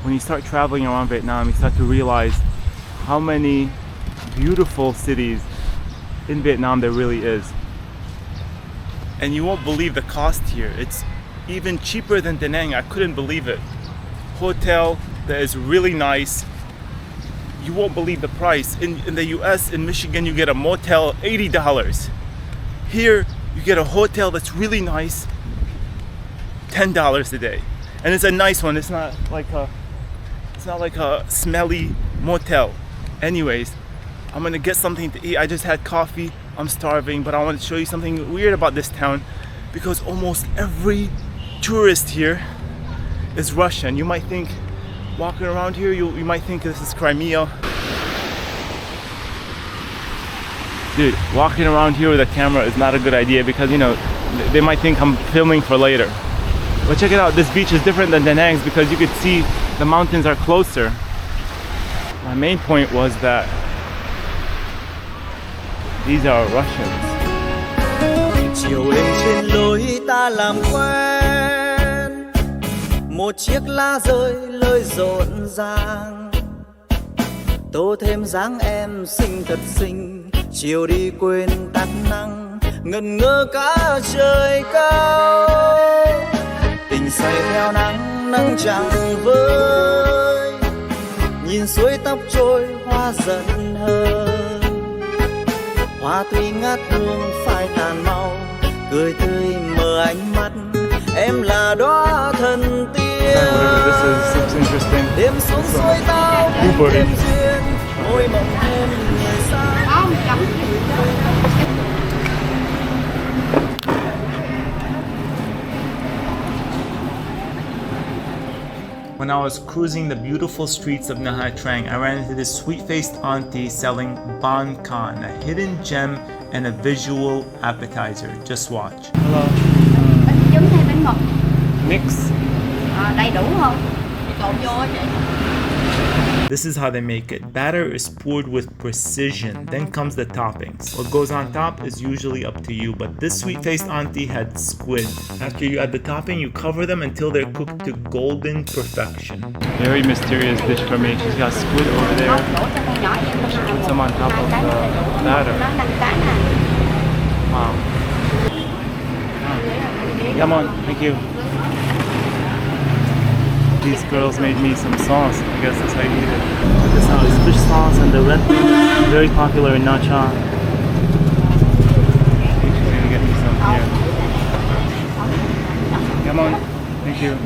when you start traveling around Vietnam, you start to realize how many beautiful cities in Vietnam there really is. And you won't believe the cost here. It's even cheaper than Da Nang. I couldn't believe it. Hotel that is really nice. You won't believe the price. In the US, in Michigan, you get a motel $80. Here, you get a hotel that's really nice, $10 a day. And it's a nice one. It's not like a smelly motel. Anyways, I'm gonna get something to eat. I just had coffee. I'm starving, but I want to show you something weird about this town because almost every tourist here is Russian. You might think, walking around here, you might think this is Crimea. Dude, walking around here with a camera is not a good idea because, you know, they might think I'm filming for later. But check it out, this beach is different than Da Nang's because you could see the mountains are closer. My main point was that these are Russians. Chiều lên trên lối ta làm quen, một chiếc lá rơi lơi rộn ràng, tô thêm dáng em xinh thật xinh. Chiều đi quên tắt nắng, ngẩn ngơ cả trời cao. Tình say theo nắng, nắng chẳng vơi. Nhìn suối tóc trôi, hoa dần hơn. Hoa tuy ngát hương phai tàn mau, cười tươi mờ ánh mắt. Em là đóa thần tiên. Đêm xuống suối tao, đêm duyên, môi mộng thêm người xa. When I was cruising the beautiful streets of Nha Trang, I ran into this sweet-faced auntie selling Ban Khan, a hidden gem and a visual appetizer. Just watch. Hello. Bánh trứng hay bánh mật? Mix. Đầy đủ không? Trộn vô á chị. This is how they make it. Batter is poured with precision. Then comes the toppings. What goes on top is usually up to you, but this sweet-faced auntie had squid. After you add the topping, you cover them until they're cooked to golden perfection. Very mysterious dish for me. She's got squid over there. Some on top of the batter. Wow. Come on, thank you. These girls made me some sauce. I guess that's how you eat it. This is fish sauce and the red bean, very popular in Nha Trang. I think she's gonna get me some here. Come on, thank you.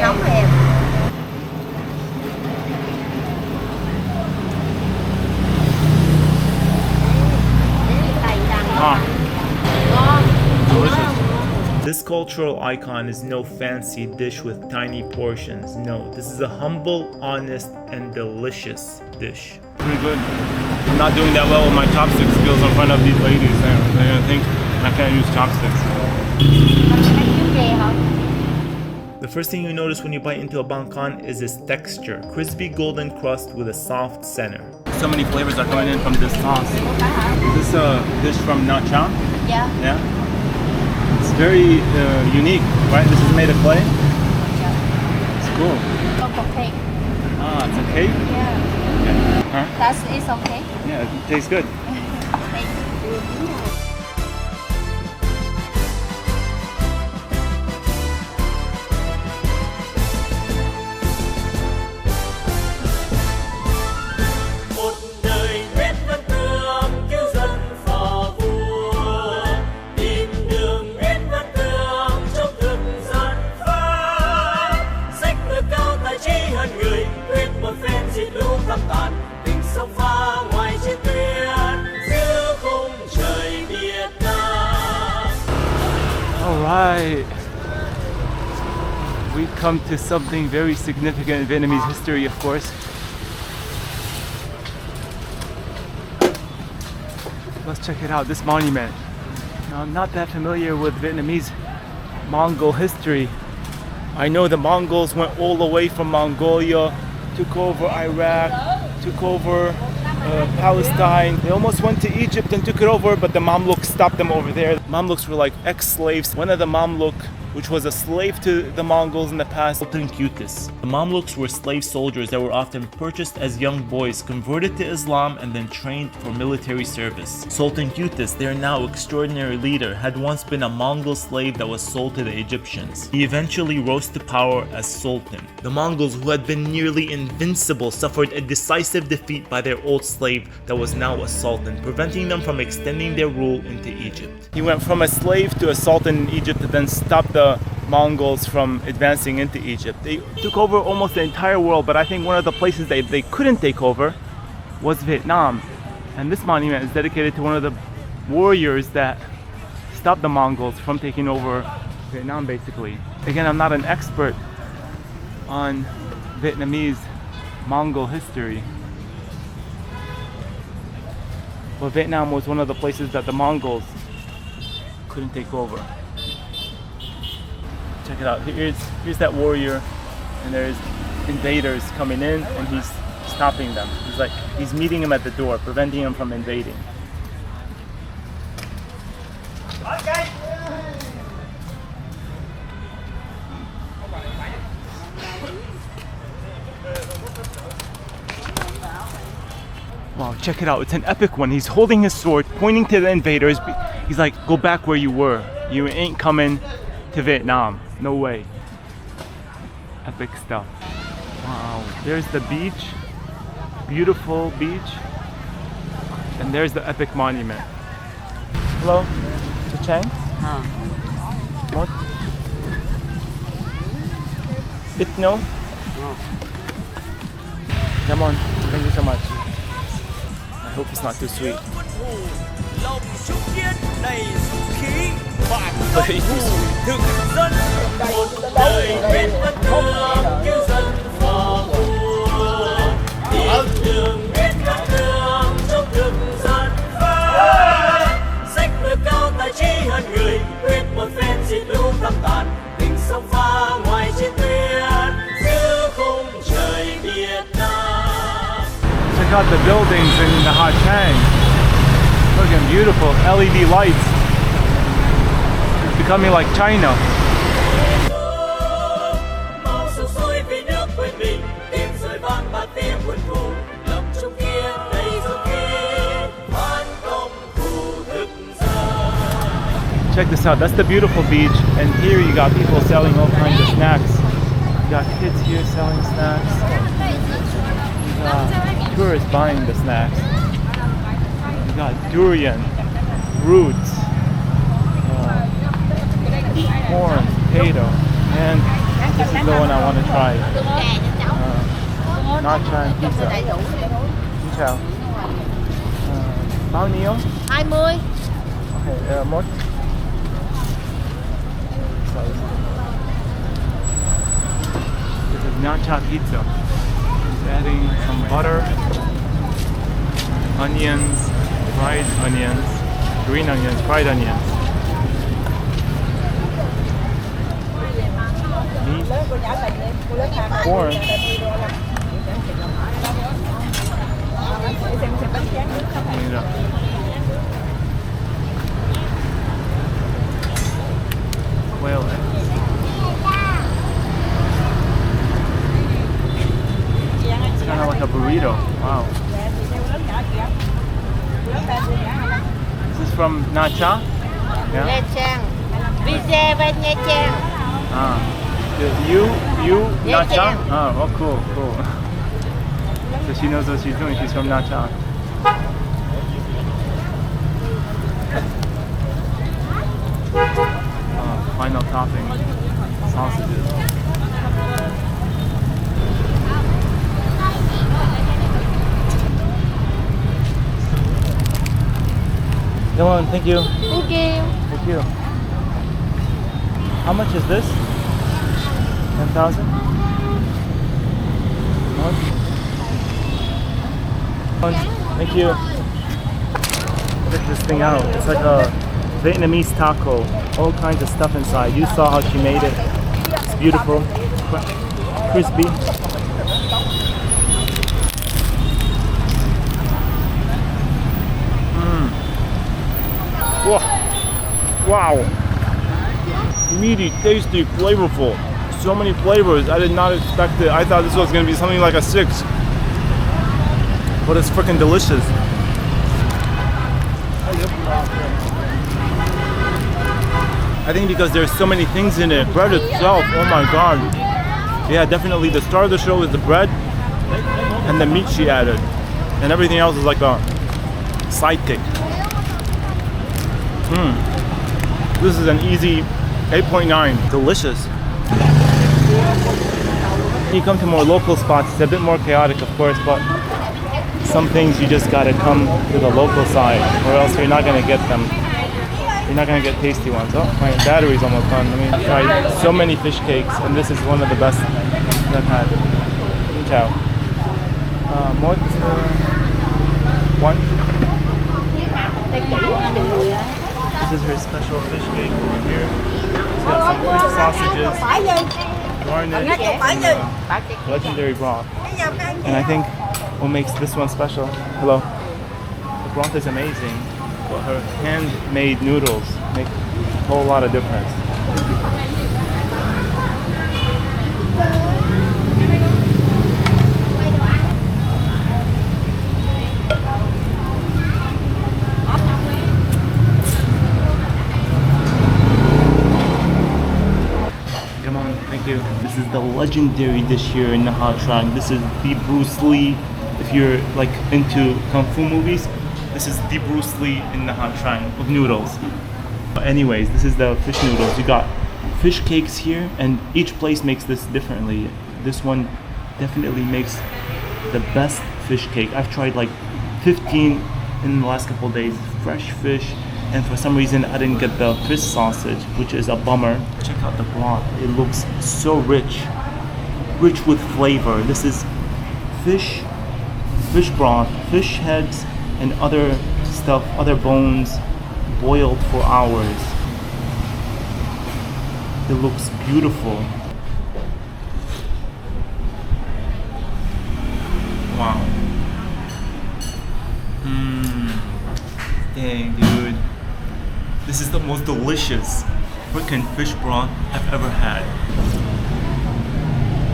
Nóng em. This cultural icon is no fancy dish with tiny portions. No, this is a humble, honest, and delicious dish. Pretty good. I'm not doing that well with my chopstick skills in front of these ladies. They're gonna think I can't use chopsticks. The first thing you notice when you bite into a Ban Khan is its texture. Crispy golden crust with a soft center. So many flavors are coming in from this sauce. Is this a dish from Nha Trang? Yeah. Yeah? It's very unique, right? This is made of clay? It's cool. Cake. Ah, it's a cake? Yeah. Okay. Huh? That's it's okay. Yeah, it tastes good. Alright, we've come to something very significant in Vietnamese history, of course. Let's check it out, this monument. Now, I'm not that familiar with Vietnamese Mongol history. I know the Mongols went all the way from Mongolia, took over Iraq, took over Palestine. They almost went to Egypt and took it over, but the Mamluks stopped them over there. Mamluks were like ex-slaves. One of the Mamluk, which was a slave to the Mongols in the past, Sultan Qutuz. The Mamluks were slave soldiers that were often purchased as young boys, converted to Islam, and then trained for military service. Sultan Qutuz, their now extraordinary leader, had once been a Mongol slave that was sold to the Egyptians. He eventually rose to power as Sultan. The Mongols, who had been nearly invincible, suffered a decisive defeat by their old slave that was now a sultan, preventing them from extending their rule into Egypt. He went from a slave to a sultan in Egypt to then stop the Mongols from advancing into Egypt. They took over almost the entire world, but I think one of the places they couldn't take over was Vietnam. And this monument is dedicated to one of the warriors that stopped the Mongols from taking over Vietnam, basically. Again, I'm not an expert on Vietnamese Mongol history, but Vietnam was one of the places that the Mongols couldn't take over. Check it out. Here's that warrior, and there's invaders coming in, and he's stopping them. He's meeting him at the door, preventing him from invading. Wow, check it out. It's an epic one. He's holding his sword, pointing to the invaders. He's like, go back where you were. You ain't coming to Vietnam. No way. Epic stuff. Wow. There's the beach. Beautiful beach. And there's the epic monument. Hello? Mr. Chang? What? No? Come on. Thank you so much. I hope it's not too sweet. Lòng trung kiên đầy dũng khí và But it's too sweet. thực dân một đời bên đất nước như dân phò vua tìm đường bên đất nước trong thực dân pháp sách ngựa cao tài trí hơn người quyết một phen diệt lũ thăm tàn tình sông pha ngoài chiến tuyến giữa khung trời Việt Nam. Check out the buildings in the Ha Chang. Looking beautiful. LED lights. It's becoming like China. Màu sầu sôi vì nước quên mình, tiếng rơi vang ba tiếng buồn thù, lòng trong kia đầy dũng khí, phản công thù thực dân. Check this out. That's the beautiful beach, and here you got people selling all kinds of snacks. You got kids here selling snacks. You got tourists buying the snacks. You got durian, roots, corn, potato, and this is the one I want to try. Nacha pizza. Xin chào. Bao nhiêu? 20. Okay, một. This is Nacha pizza. It's adding some butter, onions, fried onions, green onions, fried onions, meat, corn, clean it up. Quail eggs. It's kind of like a burrito. Wow. This is from Nha Trang? Yeah? Nha Trang. Visa bên Nha Trang. You Nha Nha Trang? Trang. Oh, cool. So she knows what she's doing. She's from Nha Trang. Final topping, sausages. Come on, thank you. Thank you. Thank you. How much is this? 10,000? Thank you. Check this thing out. It's like a Vietnamese taco. All kinds of stuff inside. You saw how she made it. It's beautiful, crispy. Wow. Meaty, tasty, flavorful. So many flavors. I did not expect it. I thought this was going to be something like a 6. But it's freaking delicious. I think because there's so many things in it. Bread itself, oh my god. Yeah, definitely the star of the show is the bread and the meat she added. And everything else is like a sidekick. This is an easy 8.9. Delicious. When you come to more local spots, it's a bit more chaotic, of course, but some things you just gotta come to the local side, or else you're not gonna get them. You're not gonna get tasty ones. Oh, my battery's almost done. Let me try so many fish cakes, and this is one of the best that I've had. Ciao. What? One? This is her special fish cake over here. It's got some fish sausages, garnish, and legendary broth. And I think what makes this one special, hello, the broth is amazing, but her handmade noodles make a whole lot of difference. Come on, thank you. This is the legendary dish here in Nha Trang. This is the Bruce Lee. If you're like into Kung Fu movies, this is the Bruce Lee in Nha Trang of noodles. But anyways, this is the fish noodles. You got fish cakes here, and each place makes this differently. This one definitely makes the best fish cake. I've tried like 15 in the last couple of days. Fresh fish, and for some reason I didn't get the fish sausage, which is a bummer. Check out the broth. It looks so rich with flavor. This is fish broth, fish heads, and other stuff, other bones, boiled for hours. It looks beautiful. Wow. Dang, dude. This is the most delicious freaking fish broth I've ever had.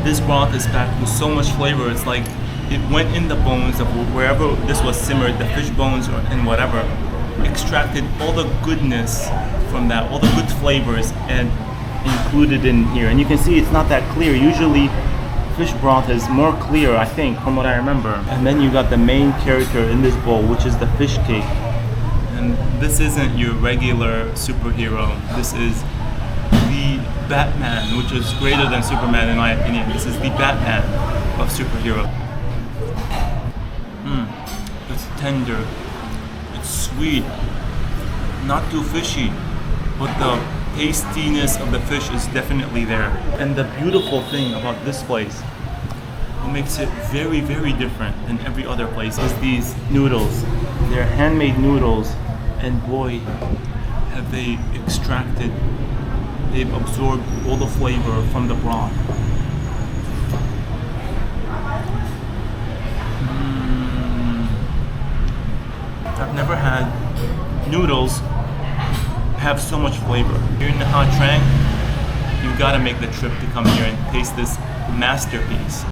This broth is packed with so much flavor. It's like it went in the bones of wherever this was simmered, the fish bones and whatever, extracted all the goodness from that, all the good flavors, and included in here. And you can see it's not that clear. Usually fish broth is more clear, I think, from what I remember. And then you got the main character in this bowl, which is the fish cake. And this isn't your regular superhero. This is the Batman, which is greater than Superman in my opinion. This is the Batman of superhero. It's tender, it's sweet, not too fishy, but the tastiness of the fish is definitely there. And the beautiful thing about this place, what makes it very, very different than every other place, is these noodles. They're handmade noodles, and boy, have they extracted, they've absorbed all the flavor from the broth. I've never had noodles have so much flavor. Here in Nha Trang, you gotta make the trip to come here and taste this masterpiece.